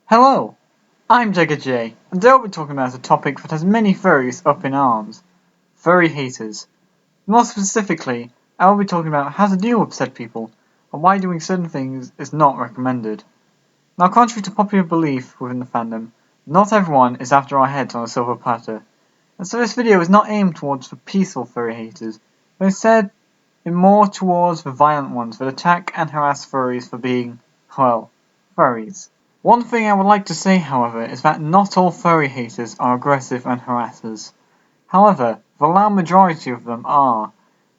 Hello, I'm jagurjay, and today I'll be talking about a topic that has many furries up in arms: furry haters. More specifically, I will be talking about how to deal with said people, and why doing certain things is not recommended. Now, contrary to popular belief within the fandom, not everyone is after our heads on a silver platter, and so this video is not aimed towards the peaceful furry haters, but instead more towards the violent ones that attack and harass furries for being, well, furries. One thing I would like to say, however, is that not all furry haters are aggressive and harassers. However, the loud majority of them are.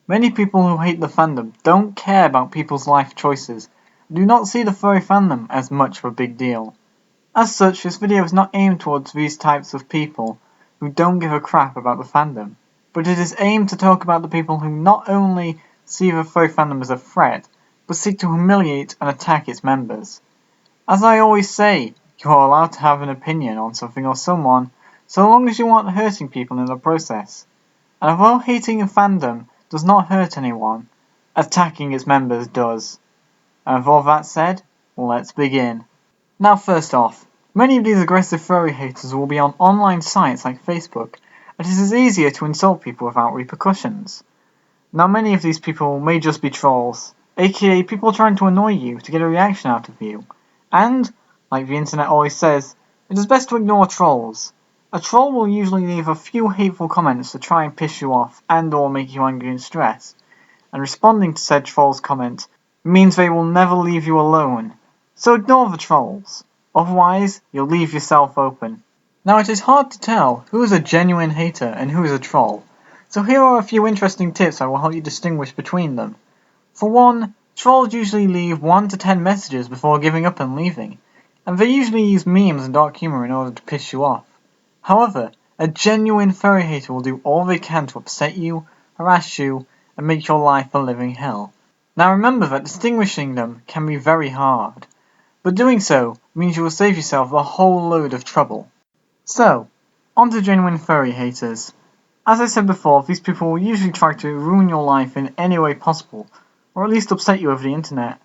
Many people who hate the fandom don't care about people's life choices, and do not see the furry fandom as much of a big deal. As such, this video is not aimed towards these types of people who don't give a crap about the fandom, but it is aimed to talk about the people who not only see the furry fandom as a threat, but seek to humiliate and attack its members. As I always say, you are allowed to have an opinion on something or someone, so long as you aren't hurting people in the process. And although hating a fandom does not hurt anyone, attacking its members does. And with all that said, let's begin. Now first off, many of these aggressive furry haters will be on online sites like Facebook, and it is easier to insult people without repercussions. Now many of these people may just be trolls, aka people trying to annoy you to get a reaction out of you. And, like the internet always says, it is best to ignore trolls. A troll will usually leave a few hateful comments to try and piss you off and or make you angry and stressed, and responding to said troll's comment means they will never leave you alone. So ignore the trolls, otherwise you'll leave yourself open. Now it is hard to tell who is a genuine hater and who is a troll, so here are a few interesting tips that will help you distinguish between them. For one, trolls usually leave 1 to 10 messages before giving up and leaving, and they usually use memes and dark humor in order to piss you off. However, a genuine furry hater will do all they can to upset you, harass you, and make your life a living hell. Now remember that distinguishing them can be very hard, but doing so means you will save yourself a whole load of trouble. So, on to genuine furry haters. As I said before, these people will usually try to ruin your life in any way possible, or at least upset you over the internet.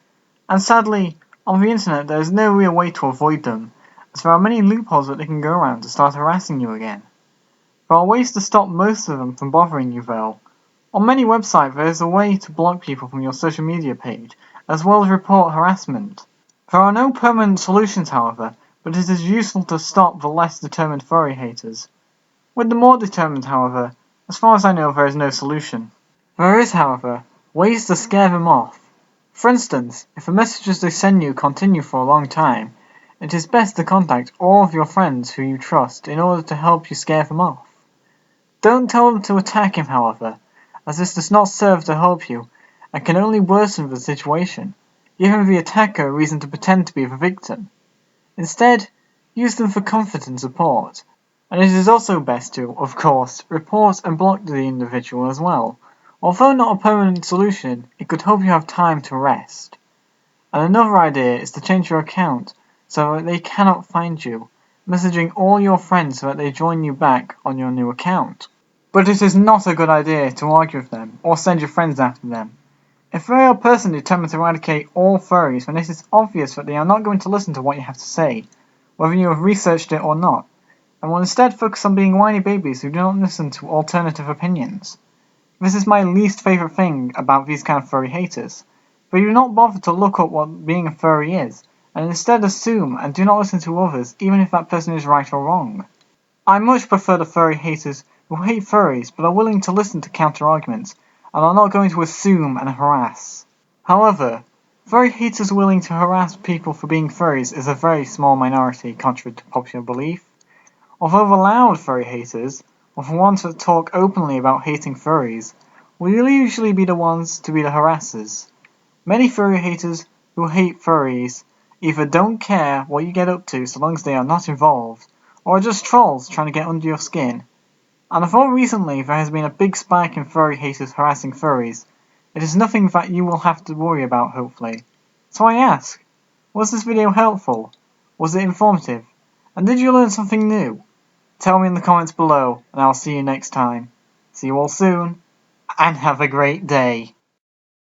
And sadly, on the internet there is no real way to avoid them, as there are many loopholes that they can go around to start harassing you again. There are ways to stop most of them from bothering you though. On many websites there is a way to block people from your social media page, as well as report harassment. There are no permanent solutions however, but it is useful to stop the less determined furry haters. With the more determined however, as far as I know there is no solution. There is however, ways to scare them off. For instance, if the messages they send you continue for a long time, it is best to contact all of your friends who you trust in order to help you scare them off. Don't tell them to attack him however, as this does not serve to help you and can only worsen the situation, giving the attacker a reason to pretend to be the victim. Instead, use them for comfort and support, and it is also best to, of course, report and block the individual as well. Although not a permanent solution, it could help you have time to rest. And another idea is to change your account so that they cannot find you, messaging all your friends so that they join you back on your new account. But it is not a good idea to argue with them or send your friends after them. If they are a person determined to eradicate all furries, then it is obvious that they are not going to listen to what you have to say, whether you have researched it or not, and will instead focus on being whiny babies who do not listen to alternative opinions. This is my least favourite thing about these kind of furry haters. They do not bother to look up what being a furry is, and instead assume and do not listen to others even if that person is right or wrong. I much prefer the furry haters who hate furries but are willing to listen to counter-arguments, and are not going to assume and harass. However, furry haters willing to harass people for being furries is a very small minority contrary to popular belief. Although the loud furry haters, or the ones that talk openly about hating furries, will usually be the ones to be the harassers. Many furry haters who hate furries either don't care what you get up to so long as they are not involved, or are just trolls trying to get under your skin. And although recently there has been a big spike in furry haters harassing furries, it is nothing that you will have to worry about hopefully. So I ask, was this video helpful? Was it informative? And did you learn something new? Tell me in the comments below, and I'll see you next time. See you all soon, and have a great day.